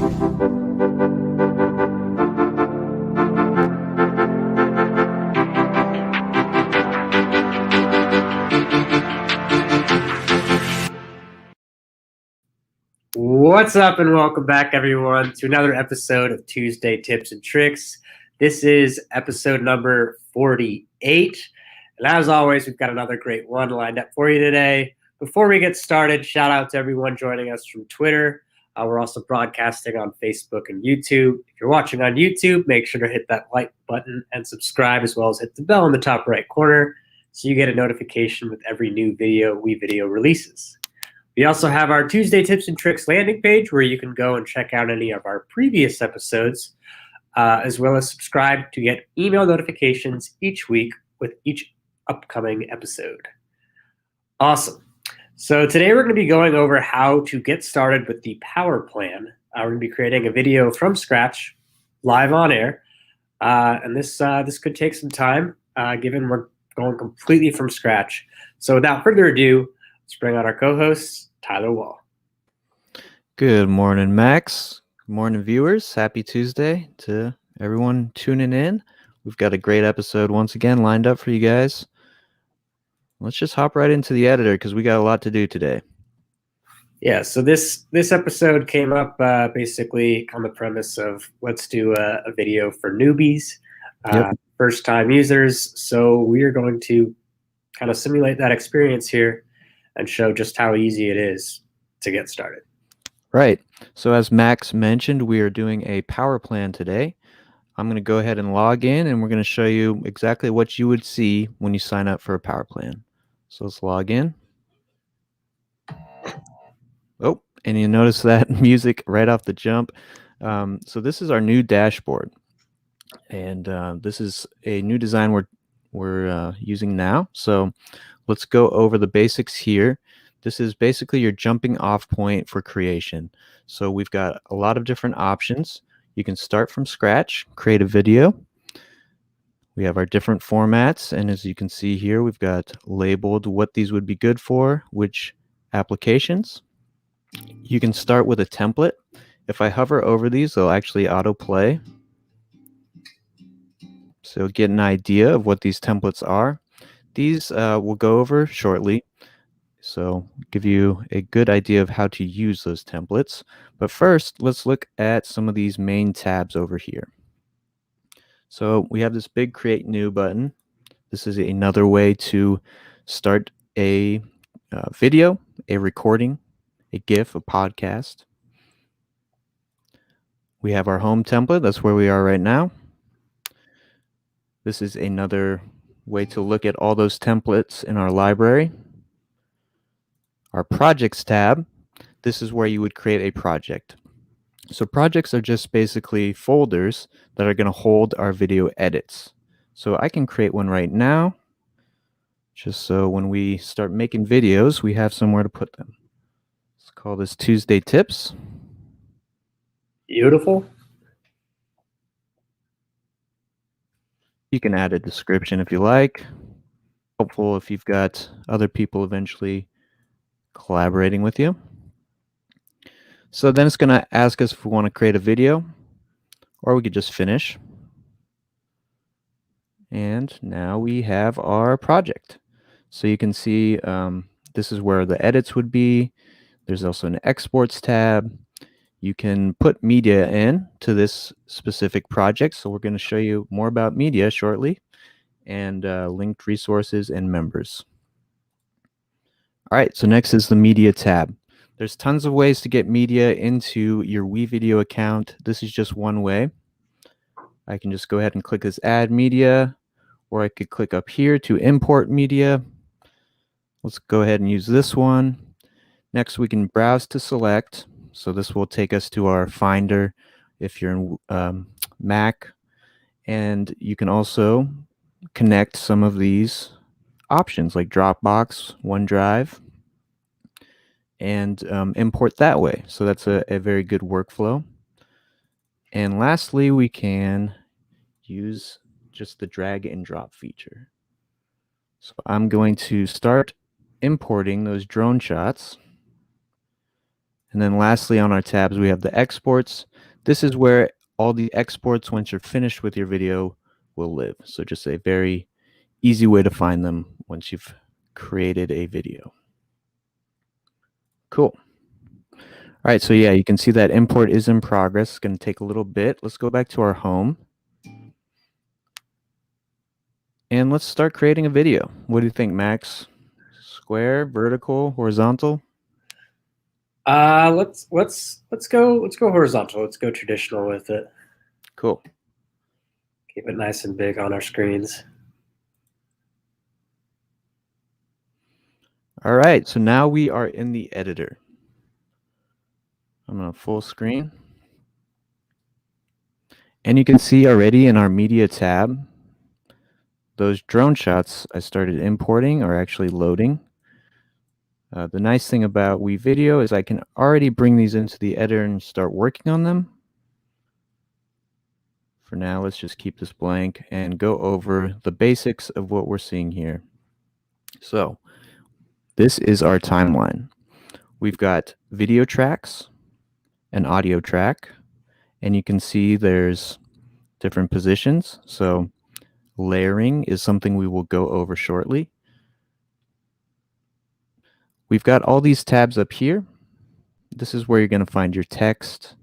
What's up and welcome back everyone to another episode of Tuesday Tips and Tricks. This is episode number 48. And as always, we've got another great one lined up for you today. Before we get started, shout out to everyone joining us from Twitter. We're also broadcasting on Facebook and YouTube. If you're watching on YouTube, make sure to hit that like button and subscribe, as well as hit the bell in the top right corner so you get a notification with every new video WeVideo releases. We also have our Tuesday Tips and Tricks landing page where you can go and check out any of our previous episodes, as well as subscribe to get email notifications each week with each upcoming episode. Awesome. So today we're going to be going over how to get started with the power plan. We're going to be creating a video from scratch, live on air, and this could take some time, given we're going completely from scratch. So without further ado, let's bring on our co-host, Tyler Wall. Good morning, Max. Good morning, viewers. Happy Tuesday to everyone tuning in. We've got a great episode once again lined up for you guys. Let's just hop right into the editor because we got a lot to do today. Yeah, so this episode came up basically on the premise of let's do a video for newbies, first-time users. So we are going to kind of simulate that experience here and show just how easy it is to get started. Right. So as Max mentioned, we are doing a power plan today. I'm going to go ahead and log in, and we're going to show you exactly what you would see when you sign up for a power plan. So let's log in. Oh, and you notice that music right off the jump. So this is our new dashboard, and this is a new design we're using now. So let's go over the basics here. This is basically your jumping off point for creation. So we've got a lot of different options. You can start from scratch, create a video. We have our different formats, and as you can see here, we've got labeled what these would be good for, which applications. You can start with a template. If I hover over these, they'll actually autoplay. So get an idea of what these templates are. These we'll go over shortly, so give you a good idea of how to use those templates. But first, let's look at some of these main tabs over here. So we have this big Create New button. This is another way to start a video, a recording, a GIF, a podcast. We have our home template. That's where we are right now. This is another way to look at all those templates in our library. Our projects tab, this is where you would create a project. So projects are just basically folders that are going to hold our video edits. So I can create one right now, just so when we start making videos, we have somewhere to put them. Let's call this Tuesday Tips. Beautiful. You can add a description if you like. Helpful if you've got other people eventually collaborating with you. So then it's going to ask us if we want to create a video, or we could just finish. And now we have our project. So you can see this is where the edits would be. There's also an exports tab. You can put media in to this specific project. So we're going to show you more about media shortly, and linked resources and members. All right, so next is the media tab. There's tons of ways to get media into your WeVideo account. This is just one way. I can just go ahead and click this Add Media, or I could click up here to import media. Let's go ahead and use this one. Next, we can browse to select. So this will take us to our Finder if you're in Mac. And you can also connect some of these options like Dropbox, OneDrive, and import that way. So that's a very good workflow. And lastly, we can use just the drag and drop feature. So I'm going to start importing those drone shots. And then lastly on our tabs, we have the exports. This is where all the exports, once you're finished with your video, will live. So just a very easy way to find them once you've created a video. Cool. All right, so yeah, you can see that import is in progress. It's going to take a little bit. Let's go back to our home. And let's start creating a video. What do you think, Max? Square, vertical, horizontal? Let's go horizontal. Let's go traditional with it. Cool. Keep it nice and big on our screens. All right, so now we are in the editor. I'm on full screen. And you can see already in our media tab, those drone shots I started importing are actually loading. The nice thing about WeVideo is I can already bring these into the editor and start working on them. For now, let's just keep this blank and go over the basics of what we're seeing here. So this is our timeline. We've got video tracks, an audio track, and you can see there's different positions. So layering is something we will go over shortly. We've got all these tabs up here. This is where you're going to find your text,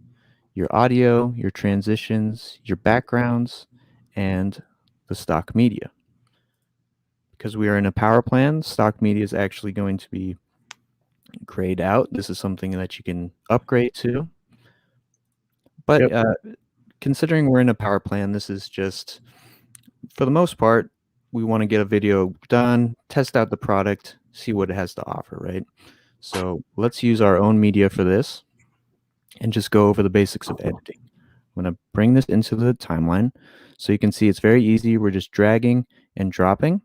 your audio, your transitions, your backgrounds, and the stock media. Because we are in a power plan, stock media is actually going to be grayed out. This is something that you can upgrade to. But considering we're in a power plan, this is just, for the most part, we want to get a video done, test out the product, see what it has to offer, right? So let's use our own media for this and just go over the basics of editing. I'm going to bring this into the timeline so you can see it's very easy. We're just dragging and dropping.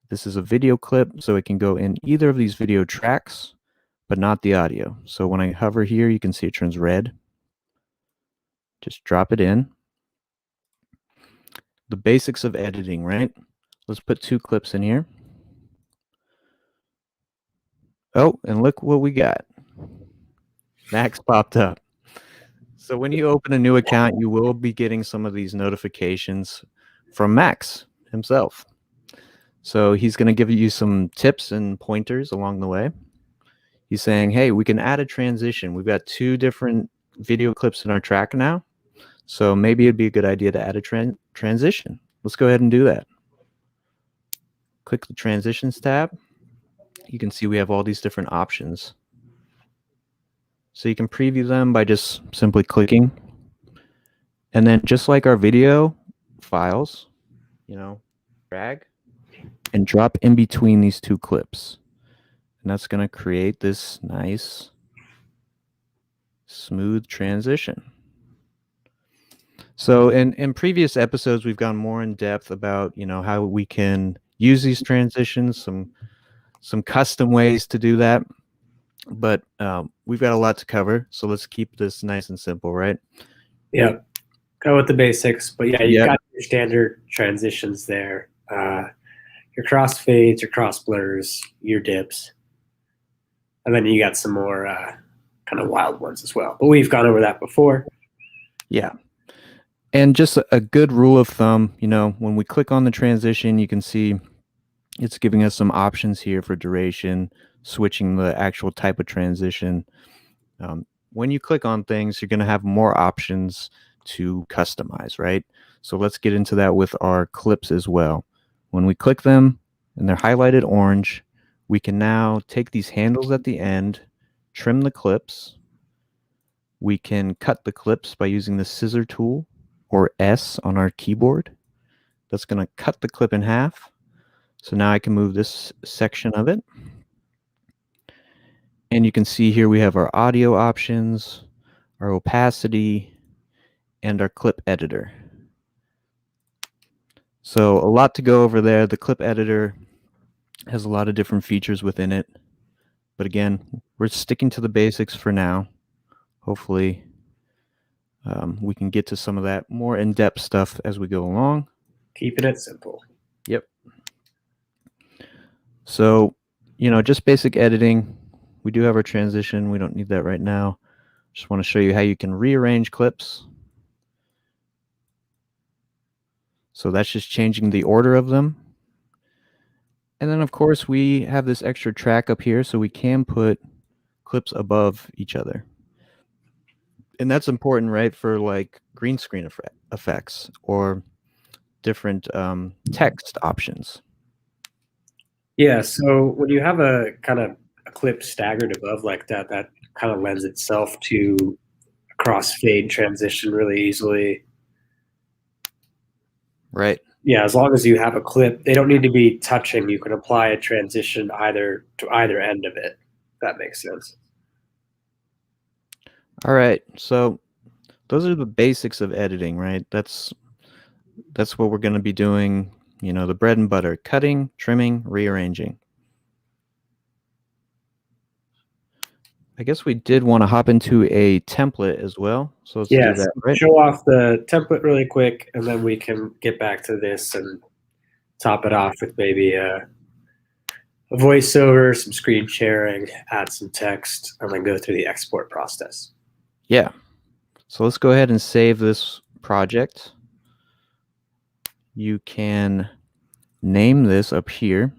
This is a video clip, so it can go in either of these video tracks, but not the audio. So when I hover here, you can see it turns red. Just drop it in. The basics of editing, right? Let's put 2 clips in here. Oh, and look what we got. Max popped up. So when you open a new account, you will be getting some of these notifications from Max himself. So he's going to give you some tips and pointers along the way. He's saying, hey, we can add a transition. We've got 2 different video clips in our track now. So maybe it'd be a good idea to add a transition. Let's go ahead and do that. Click the transitions tab. You can see we have all these different options. So you can preview them by just simply clicking. And then just like our video files, drag and drop in between these 2 clips. And that's going to create this nice, smooth transition. So in previous episodes, we've gone more in depth about, how we can use these transitions, some custom ways to do that. But we've got a lot to cover, so let's keep this nice and simple, right? Yeah, go with the basics. But yeah, you've got your standard transitions there. Your crossfades, your cross blurs, your dips. And then you got some more kind of wild ones as well. But we've gone over that before. Yeah. And just a good rule of thumb, when we click on the transition, you can see it's giving us some options here for duration, switching the actual type of transition. When you click on things, you're going to have more options to customize, right? So let's get into that with our clips as well. When we click them and they're highlighted orange, we can now take these handles at the end, trim the clips. We can cut the clips by using the scissor tool or S on our keyboard. That's going to cut the clip in half. So now I can move this section of it. And you can see here we have our audio options, our opacity, and our clip editor. So a lot to go over there. The clip editor has a lot of different features within it. But again, we're sticking to the basics for now. Hopefully we can get to some of that more in-depth stuff as we go along. Keeping it simple. Yep. So, just basic editing. We do have our transition. We don't need that right now. Just want to show you how you can rearrange clips. So that's just changing the order of them. And then of course we have this extra track up here, so we can put clips above each other. And that's important, right, for like green screen effects or different text options. Yeah, so when you have a kind of a clip staggered above like that, that kind of lends itself to a crossfade transition really easily. Right. Yeah, as long as you have a clip, they don't need to be touching. You can apply a transition either to either end of it. If that makes sense. All right. So those are the basics of editing, right? That's what we're going to be doing, you know, the bread and butter: cutting, trimming, rearranging. I guess we did want to hop into a template as well. So let's do Yes, that, right? show off the template really quick, and then we can get back to this and top it off with maybe a voiceover, some screen sharing, add some text, and then go through the export process. Yeah. So let's go ahead and save this project. You can name this up here.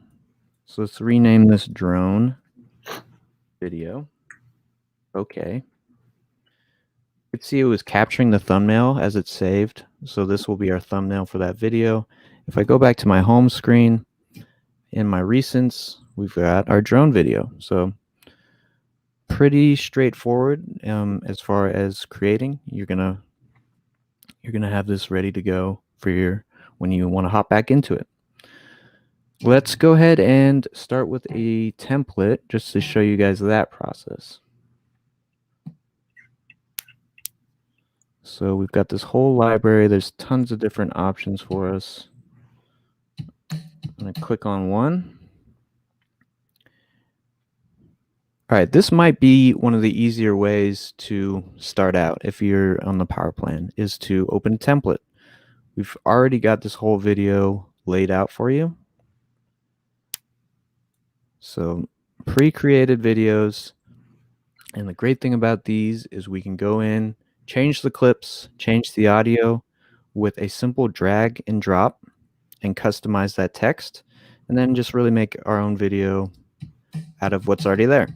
So let's rename this drone video. Okay. You could see it was capturing the thumbnail as it's saved. So this will be our thumbnail for that video. If I go back to my home screen, in my recents, we've got our drone video. So pretty straightforward as far as creating. You're gonna have this ready to go for your when you want to hop back into it. Let's go ahead and start with a template just to show you guys that process. So we've got this whole library. There's tons of different options for us. I'm going to click on one. All right, this might be one of the easier ways to start out if you're on the power plan, is to open a template. We've already got this whole video laid out for you. So pre-created videos. And the great thing about these is we can go in, change the clips, change the audio with a simple drag and drop and customize that text, and then just really make our own video out of what's already there.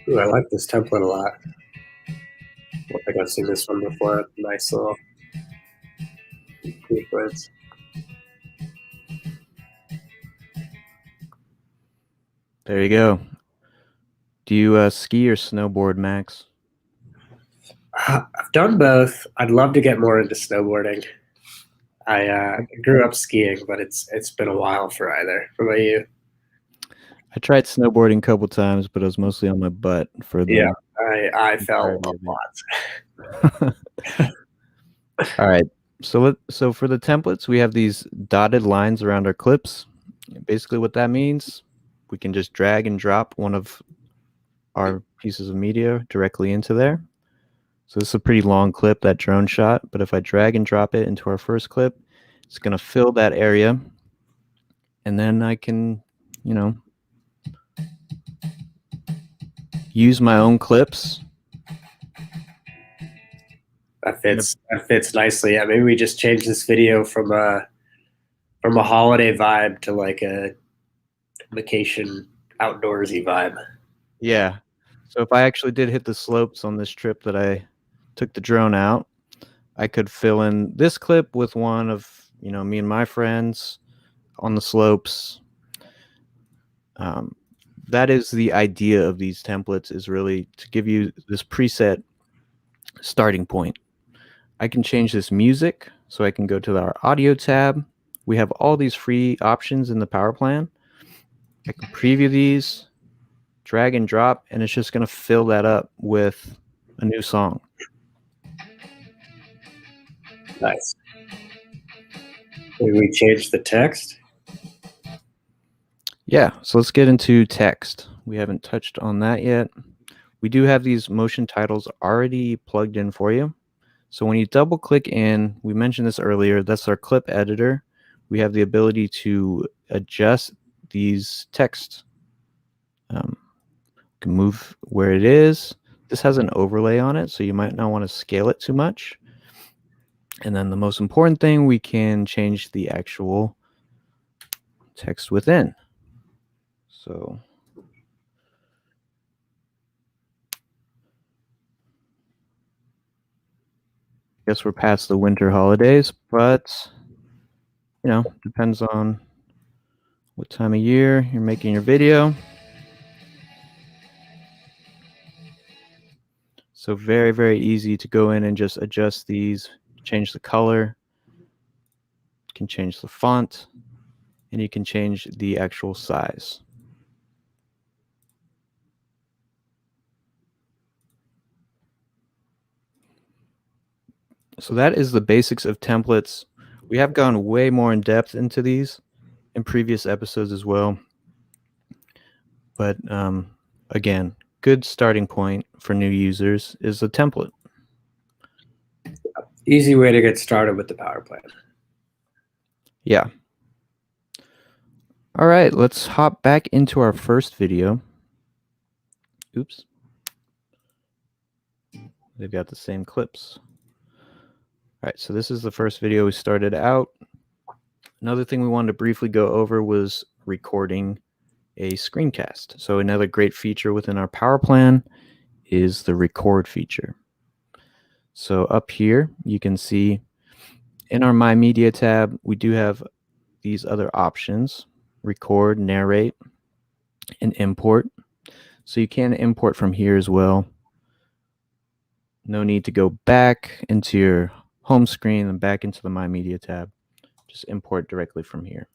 Ooh, I like this template a lot. I don't think I've seen this one before. Nice little sequence. There you go. Do you ski or snowboard, Max? I've done both. I'd love to get more into snowboarding. I grew up skiing, but it's been a while for either. What about you? I tried snowboarding a couple times, but I was mostly on my butt for the Yeah, I fell entirety a of lot. it. All right. So for the templates, we have these dotted lines around our clips. Basically what that means, we can just drag and drop one of our pieces of media directly into there. So this is a pretty long clip, that drone shot, but if I drag and drop it into our first clip, it's going to fill that area. And then I can, you know, use my own clips. That fits nicely. Yeah, maybe we just change this video from a holiday vibe to like a vacation outdoorsy vibe. Yeah. So if I actually did hit the slopes on this trip that I took the drone out, I could fill in this clip with one of, you know, me and my friends on the slopes. That is the idea of these templates, is really to give you this preset starting point. I can change this music, so I can go to our audio tab. We have all these free options in the power plan. I can preview these, drag and drop, and it's just going to fill that up with a new song. Nice. Maybe we change the text. Yeah, so let's get into text. We haven't touched on that yet. We do have these motion titles already plugged in for you. So when you double click in, we mentioned this earlier, that's our clip editor. We have the ability to adjust these text can move where it is. This has an overlay on it, so you might not want to scale it too much. And then the most important thing, we can change the actual text within. So I guess we're past the winter holidays, but depends on what time of year you're making your video. So very, very easy to go in and just adjust these, change the color, you can change the font, and you can change the actual size. So that is the basics of templates. We have gone way more in depth into these in previous episodes as well. But again, good starting point for new users is a template. Easy way to get started with the power plan. Yeah. All right, let's hop back into our first video. Oops. They've got the same clips. All right, so this is the first video we started out. Another thing we wanted to briefly go over was recording a screencast. So another great feature within our power plan is the record feature. So up here, you can see in our My Media tab, we do have these other options: record, narrate, and import. So you can import from here as well. No need to go back into your home screen and back into the My Media tab. Just import directly from here.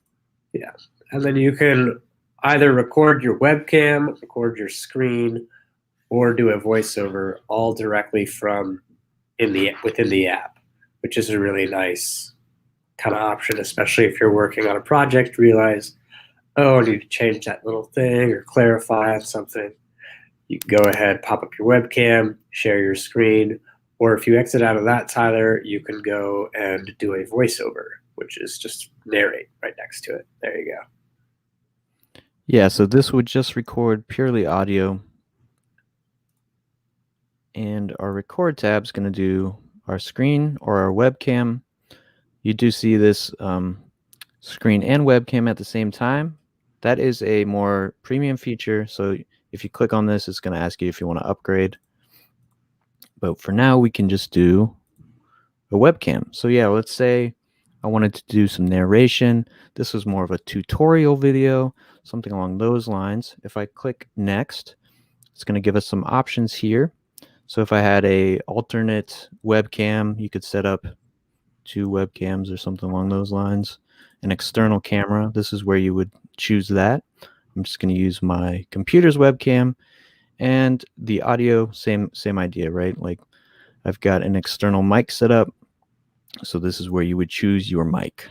Yeah, and then you can either record your webcam, record your screen, or do a voiceover all directly from within the app, which is a really nice kind of option, especially if you're working on a project, realize, oh, I need to change that little thing or clarify on something. You can go ahead, pop up your webcam, share your screen, or if you exit out of that, Tyler, you can go and do a voiceover, which is just narrate right next to it. There you go. Yeah, so this would just record purely audio. And our record tab is going to do our screen or our webcam. You do see this screen and webcam at the same time. That is a more premium feature. So if you click on this, it's going to ask you if you want to upgrade. But for now, we can just do a webcam. So yeah, let's say I wanted to do some narration. This was more of a tutorial video, something along those lines. If I click next, it's going to give us some options here. So if I had a alternate webcam, you could set up 2 webcams or something along those lines. An external camera, this is where you would choose that. I'm just going to use my computer's webcam. And the audio, same idea, right? Like I've got an external mic set up. So this is where you would choose your mic.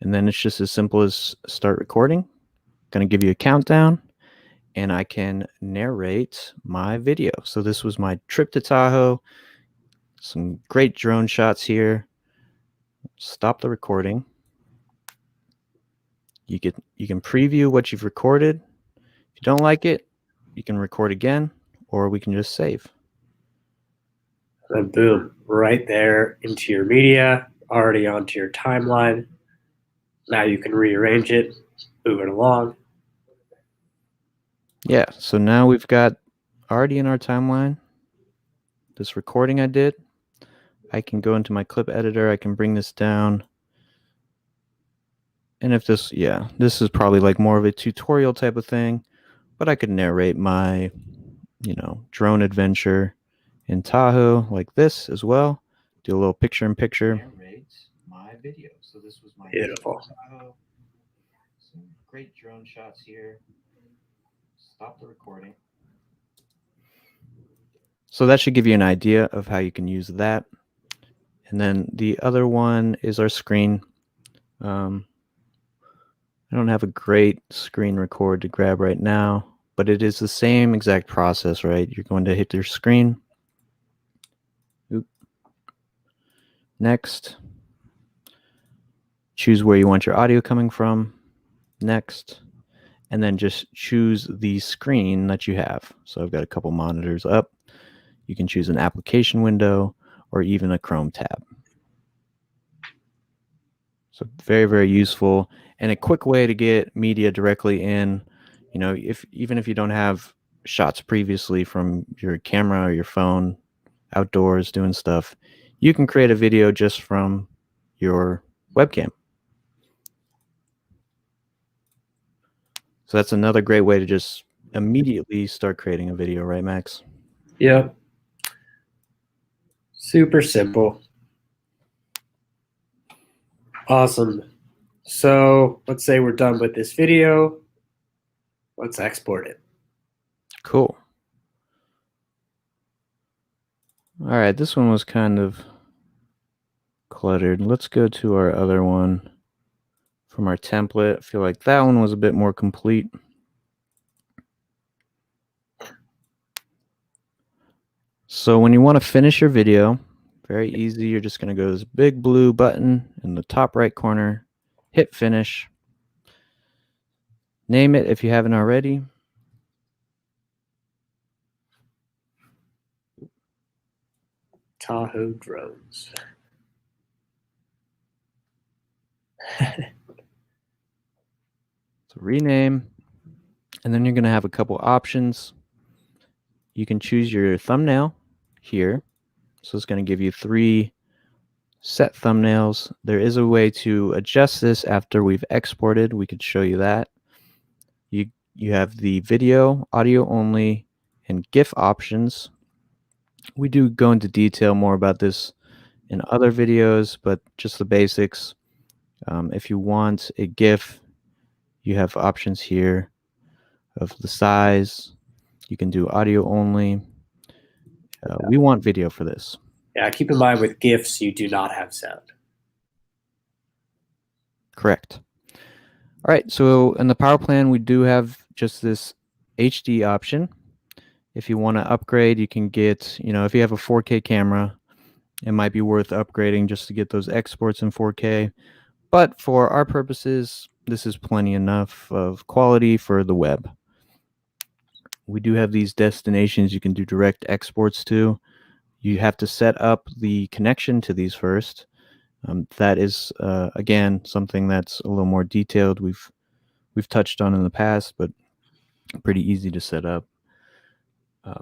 And then it's just as simple as start recording. Going to give you a countdown. And I can narrate my video. So this was my trip to Tahoe. Some great drone shots here. Stop the recording. You can preview what you've recorded. If you don't like it, you can record again, or we can just save. And boom, right there into your media, already onto your timeline. Now you can rearrange it, move it along. Yeah, so now we've got already in our timeline this recording I did. I can go into my clip editor. I can bring this down. And if this is probably like more of a tutorial type of thing, but I could narrate my, drone adventure in Tahoe like this as well. Do a little picture in picture. Narrate my video. So this was my Beautiful. Tahoe. Some great drone shots here. Stop the recording. So that should give you an idea of how you can use that. And then the other one is our screen. I don't have a great screen record to grab right now, but it is the same exact process, right? You're going to hit your screen. Oop. Next. Choose where you want your audio coming from. Next. and then just choose the screen that you have. So I've got a couple monitors up. You can choose an application window or even a Chrome tab. So very, very useful and a quick way to get media directly in. You know, even if you don't have shots previously from your camera or your phone outdoors doing stuff, you can create a video just from your webcam. So that's another great way to just immediately start creating a video, right, Max? Yep. Super simple. Awesome. So let's say we're done with this video. Let's export it. Cool. All right, this one was kind of cluttered. Let's go to our other one from our template. I feel like that one was a bit more complete. So when you want to finish your video, very easy. You're just going to go to this big blue button in the top right corner, hit finish. Name it if you haven't already. Tahoe drones. So rename, and then you're going to have a couple options. You can choose your thumbnail here. So it's going to give you 3 set thumbnails. There is a way to adjust this after we've exported. We could show you that. You have the video, audio only, and GIF options. We do go into detail more about this in other videos, but just the basics. If you want a GIF, you have options here of the size. You can do audio only. We want video for this. Yeah, keep in mind with GIFs, you do not have sound. Correct. All right, so in the power plan, we do have just this HD option. If you want to upgrade, you can get, if you have a 4K camera, it might be worth upgrading just to get those exports in 4K. But for our purposes, this is plenty enough of quality for the web. We do have these destinations you can do direct exports to. You have to set up the connection to these first. That is, again, something that's a little more detailed. We've touched on in the past, but pretty easy to set up.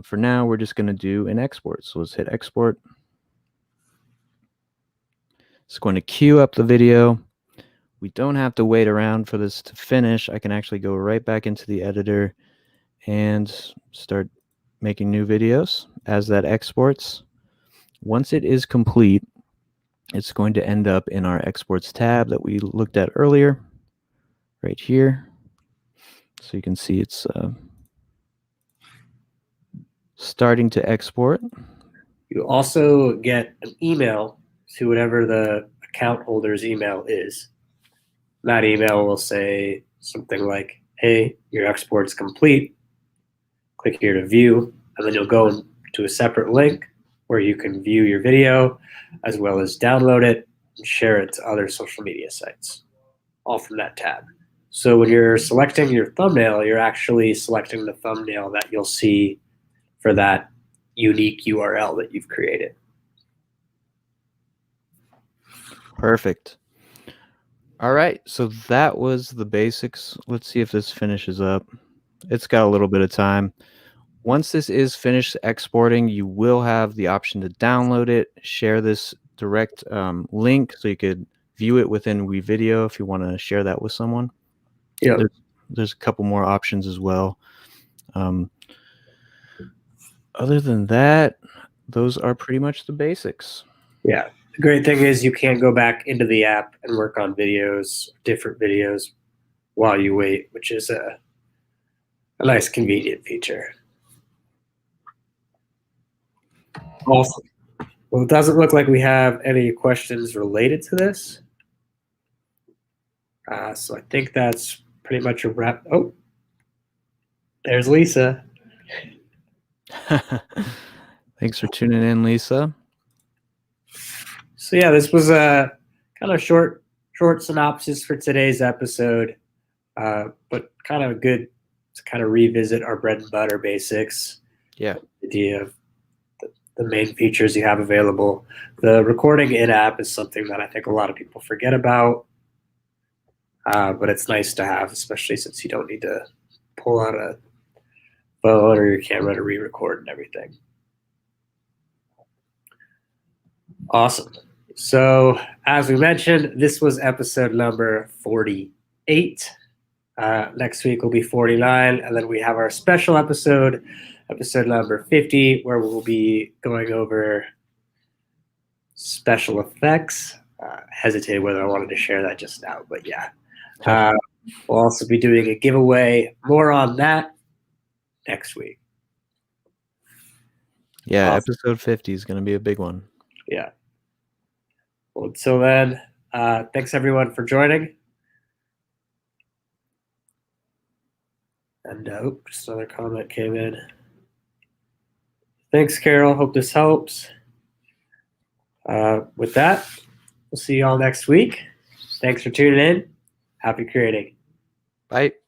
For now, we're just going to do an export. So let's hit export. It's going to queue up the video. We don't have to wait around for this to finish. I can actually go right back into the editor and start making new videos as that exports. Once it is complete, it's going to end up in our exports tab that we looked at earlier, right here. So you can see it's starting to export. You also get an email to whatever the account holder's email is. That email will say something like, hey, your export's complete. Click here to view, and then you'll go to a separate link where you can view your video as well as download it and share it to other social media sites, all from that tab. So when you're selecting your thumbnail, you're actually selecting the thumbnail that you'll see for that unique URL that you've created. Perfect. All right, so that was the basics. Let's see if this finishes up. It's got a little bit of time. Once this is finished exporting, you will have the option to download it, share this direct link so you could view it within WeVideo if you want to share that with someone. Yeah. There's a couple more options as well. Other than that, those are pretty much the basics. Yeah. The great thing is you can go back into the app and work on videos, different videos, while you wait, which is a nice convenient feature. Awesome. Well, it doesn't look like we have any questions related to this. So I think that's pretty much a wrap. Oh, there's Lisa. Thanks for tuning in, Lisa. So yeah, this was a kind of short synopsis for today's episode, but kind of good to kind of revisit our bread and butter basics. Yeah. The idea of the main features you have available. The recording in-app is something that I think a lot of people forget about, but it's nice to have, especially since you don't need to pull out a phone or your camera to re-record and everything. Awesome. So as we mentioned, this was episode number 48. Next week will be 49, and then we have our special episode number 50, where we'll be going over special effects. Hesitated whether I wanted to share that just now, but yeah. We'll also be doing a giveaway. More on that next week. Yeah, Awesome. episode 50 is going to be a big one. Yeah. Well, until then, thanks everyone for joining. And just another comment came in. Thanks, Carol. Hope this helps. With that, we'll see you all next week. Thanks for tuning in. Happy creating. Bye.